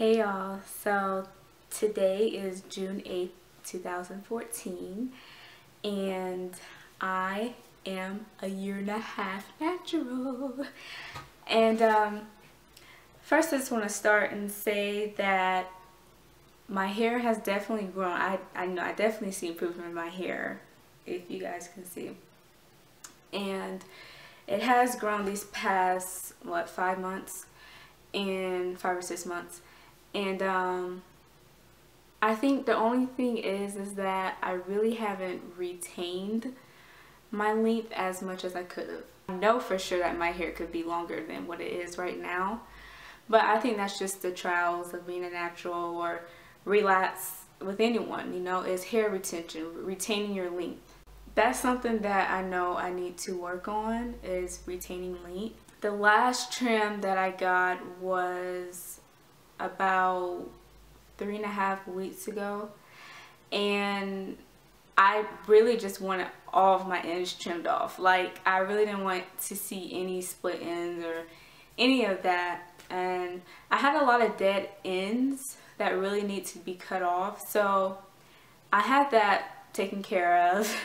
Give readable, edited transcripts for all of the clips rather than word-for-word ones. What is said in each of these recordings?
Hey y'all, so today is June 8th, 2014, and I am a year and a half natural. And first I just want to start and say that my hair has definitely grown. I know I definitely see improvement in my hair, if you guys can see. And it has grown these past, 5 months and 5 or 6 months. And I think the only thing is that I really haven't retained my length as much as I could have. I know for sure that my hair could be longer than what it is right now, but I think that's just the trials of being a natural or relapse with anyone, you know, is hair retention, retaining your length. That's something that I know I need to work on, is retaining length. The last trim that I got was about 3.5 weeks ago, and I really just wanted all of my ends trimmed off. Like, I really didn't want to see any split ends or any of that, and I had a lot of dead ends that really need to be cut off, so I had that taken care of.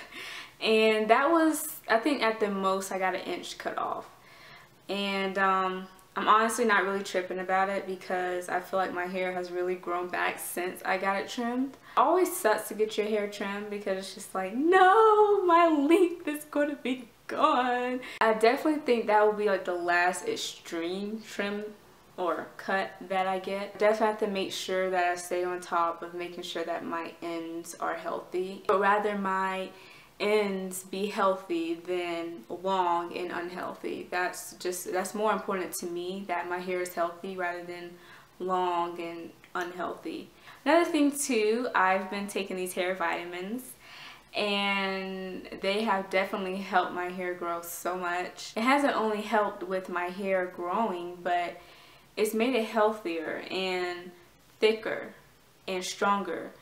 And that was, I think at the most I got 1 inch cut off. And I'm honestly not really tripping about it because I feel like my hair has really grown back since I got it trimmed. It always sucks to get your hair trimmed because it's just like, no, my length is going to be gone. I definitely think that will be like the last extreme trim or cut that I get. Definitely have to make sure that I stay on top of making sure that my ends are healthy, but rather my ends be healthy than long and unhealthy. That's more important to me, that my hair is healthy rather than long and unhealthy. Another thing too, I've been taking these hair vitamins, and they have definitely helped my hair grow so much. It hasn't only helped with my hair growing, but it's made it healthier and thicker and stronger.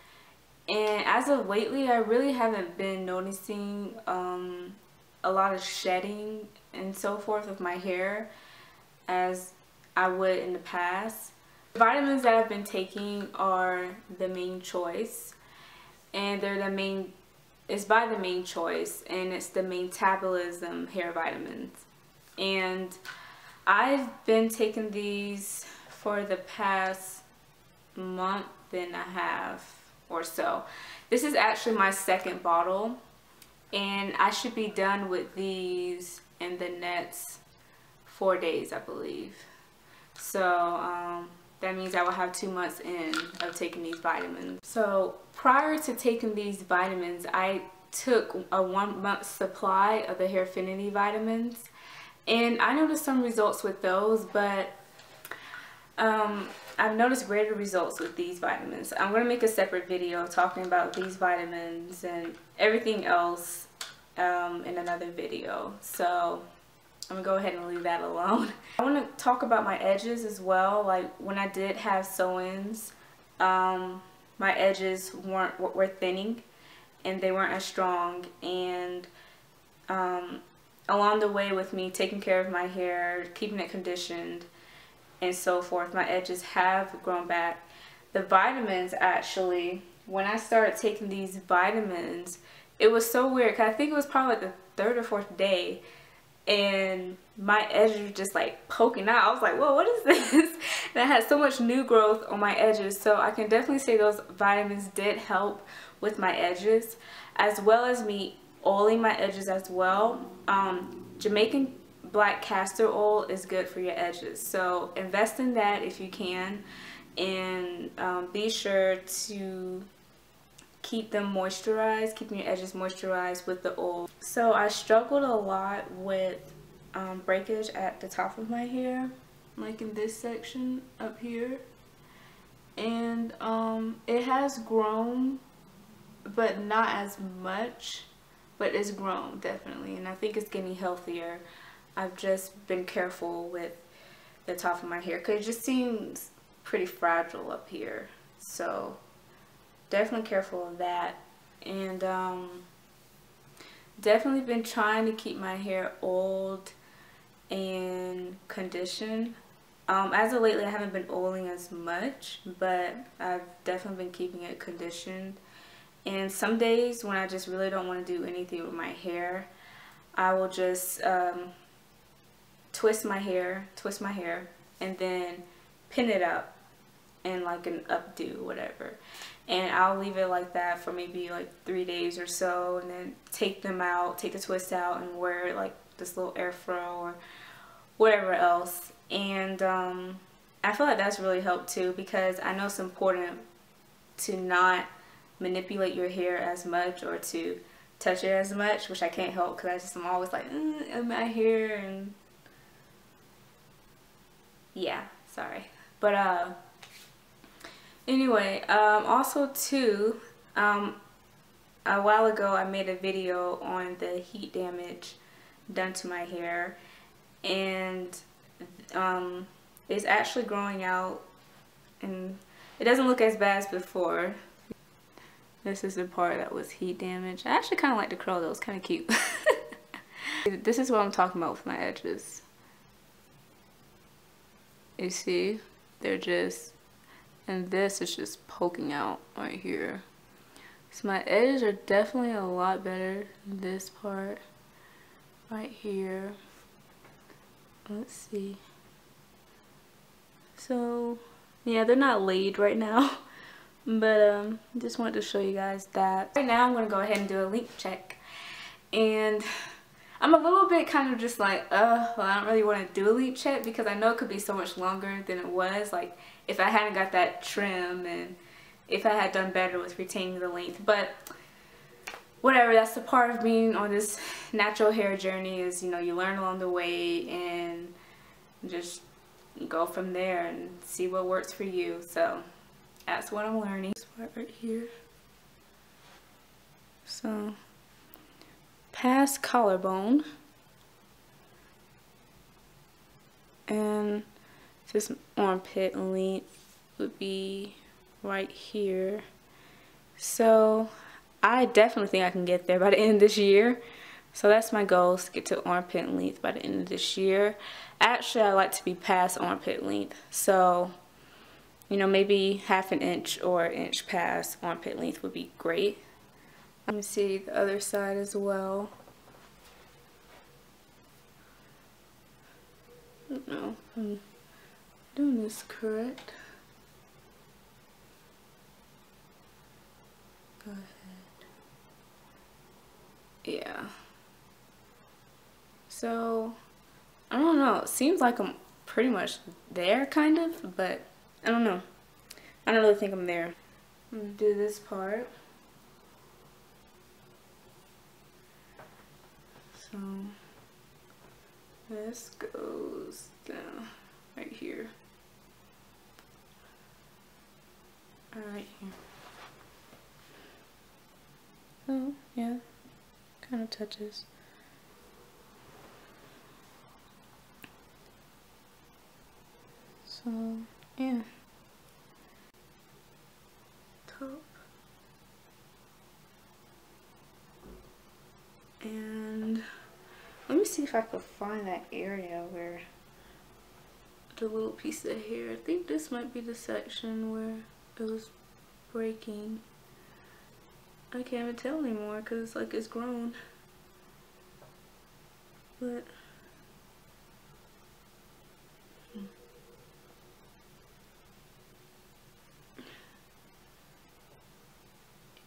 And as of lately, I really haven't been noticing a lot of shedding and so forth with my hair as I would in the past. The vitamins that I've been taking are the Main Choice, and it's by the Main Choice, and it's the Metabolism hair vitamins. And I've been taking these for the past month and a half or so. This is actually my 2nd bottle, and I should be done with these in the next 4 days, I believe. So that means I will have 2 months in of taking these vitamins. So prior to taking these vitamins, I took a 1-month supply of the Hairfinity vitamins, and I noticed some results with those, but I've noticed greater results with these vitamins. I'm going to make a separate video talking about these vitamins and everything else in another video. So I'm going to go ahead and leave that alone. I want to talk about my edges as well. Like, when I did have sew-ins, my edges were thinning and they weren't as strong. And along the way with me taking care of my hair, keeping it conditioned, and so forth, my edges have grown back. The vitamins, actually, when I started taking these vitamins, it was so weird because I think it was probably like the 3rd or 4th day, and my edges were just like poking out. I was like, whoa, what is this? And I had so much new growth on my edges, so I can definitely say those vitamins did help with my edges, as well as me oiling my edges as well. Jamaican black castor oil is good for your edges, so invest in that if you can, and be sure to keep them moisturized, keeping your edges moisturized with the oil. So I struggled a lot with breakage at the top of my hair, like in this section up here, and it has grown, but not as much, but it's grown definitely, and I think it's getting healthier. I've just been careful with the top of my hair because it just seems pretty fragile up here. So definitely careful of that. And definitely been trying to keep my hair oiled and conditioned As of lately, I haven't been oiling as much, but I've definitely been keeping it conditioned. And some days when I just really don't want to do anything with my hair, I will just twist my hair, and then pin it up in like an updo, whatever. And I'll leave it like that for maybe like 3 days or so, and then take them out, take the twist out, and wear it like this little airflow or whatever else. And I feel like that's really helped too, because I know it's important to not manipulate your hair as much or to touch it as much, which I can't help because I'm always like in my hair, and yeah, sorry. But anyway, also too, a while ago I made a video on the heat damage done to my hair, and it's actually growing out, and it doesn't look as bad as before. This is the part that was heat damage. I actually kind of like the curl though, it's kind of cute. This is what I'm talking about with my edges. You see, they're just, and this is just poking out right here. So my edges are definitely a lot better than this part right here. Let's see. So yeah, they're not laid right now, but just wanted to show you guys that. Right now I'm going to go ahead and do a length check, and I'm a little bit kind of just like well, I don't really want to do a length check because I know it could be so much longer than it was, like if I hadn't got that trim and if I had done better with retaining the length. But whatever, that's the part of being on this natural hair journey, is, you know, you learn along the way and just go from there and see what works for you. So that's what I'm learning. This part right here. So past collarbone, and this armpit length would be right here. So I definitely think I can get there by the end of this year. So that's my goal, is to get to armpit length by the end of this year. Actually, I like to be past armpit length. So, you know, maybe half an inch or an inch past armpit length would be great. Let me see the other side as well. I don't know if I'm doing this correct. Go ahead. Yeah. So, I don't know. It seems like I'm pretty much there, kind of, but I don't know. I don't really think I'm there. I'm gonna do this part. So, this goes down right here. Right here. Oh, yeah. Kind of touches. So, yeah. Top. And let me see if I can find that area where the little piece of hair, I think this might be the section where it was breaking. I can't even tell anymore because it's like it's grown. But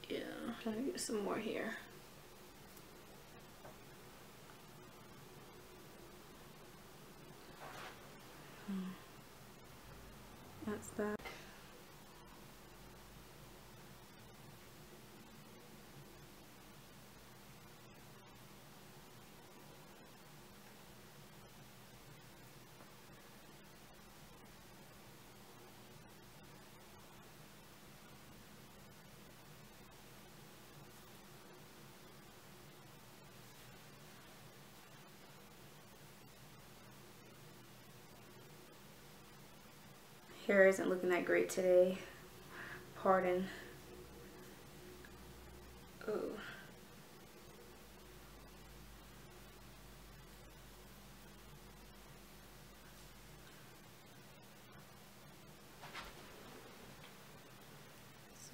yeah, I'm trying to get some more here. That's that. Hair isn't looking that great today. Pardon. Oh.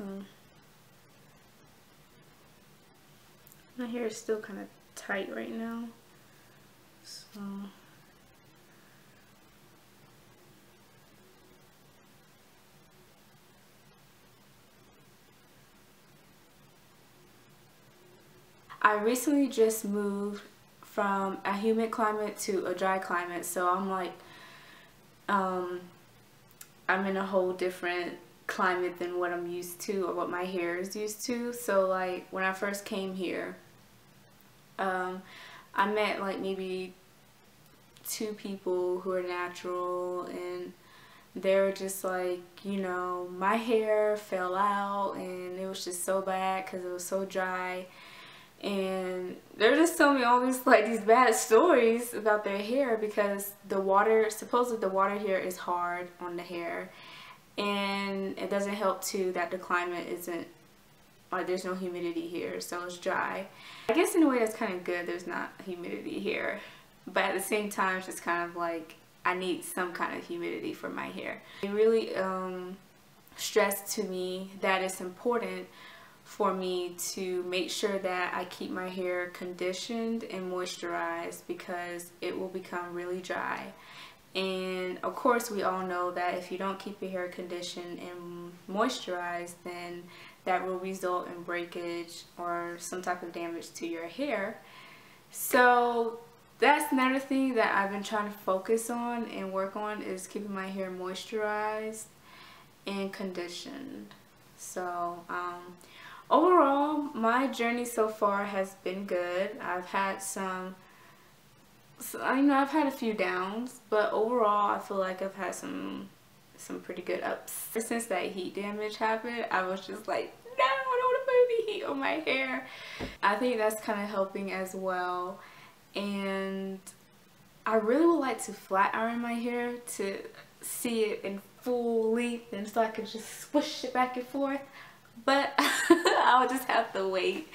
So my hair is still kind of tight right now, so I recently just moved from a humid climate to a dry climate, so I'm like I'm in a whole different climate than what I'm used to or what my hair is used to. So like when I first came here, I met like maybe 2 people who are natural, and they were just like, you know, my hair fell out and it was just so bad because it was so dry. And they're just telling me all these bad stories about their hair because the water, supposedly the water here is hard on the hair, and it doesn't help too that the climate isn't, like, there's no humidity here, so it's dry. I guess in a way that's kind of good there's not humidity here, but at the same time it's just kind of like I need some kind of humidity for my hair. It really stressed to me that it's important for me to make sure that I keep my hair conditioned and moisturized because it will become really dry. And of course we all know that if you don't keep your hair conditioned and moisturized, then that will result in breakage or some type of damage to your hair. So that's another thing that I've been trying to focus on and work on, is keeping my hair moisturized and conditioned. So overall, my journey so far has been good. I've had I've had a few downs, but overall I feel like I've had some pretty good ups. Since that heat damage happened, I was just like, no, I don't want to put any heat on my hair. I think that's kind of helping as well. And I really would like to flat iron my hair to see it in full length, and so I can just swish it back and forth. But I'll just have to wait.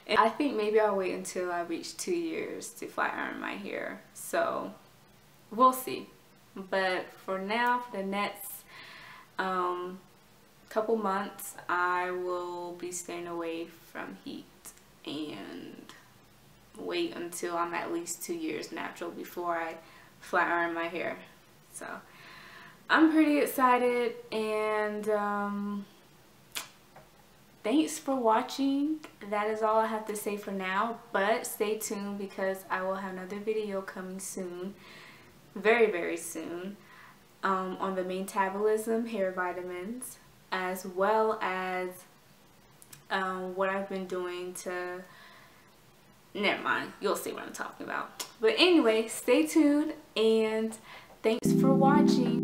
And I think maybe I'll wait until I reach 2 years to flat iron my hair. So we'll see. But for now, for the next couple months, I will be staying away from heat and wait until I'm at least 2 years natural before I flat iron my hair. So I'm pretty excited, and thanks for watching. That is all I have to say for now, but stay tuned because I will have another video coming soon, very, very soon, on the metabolism hair vitamins, as well as what I've been doing to, never mind, you'll see what I'm talking about. But anyway, stay tuned, and thanks for watching.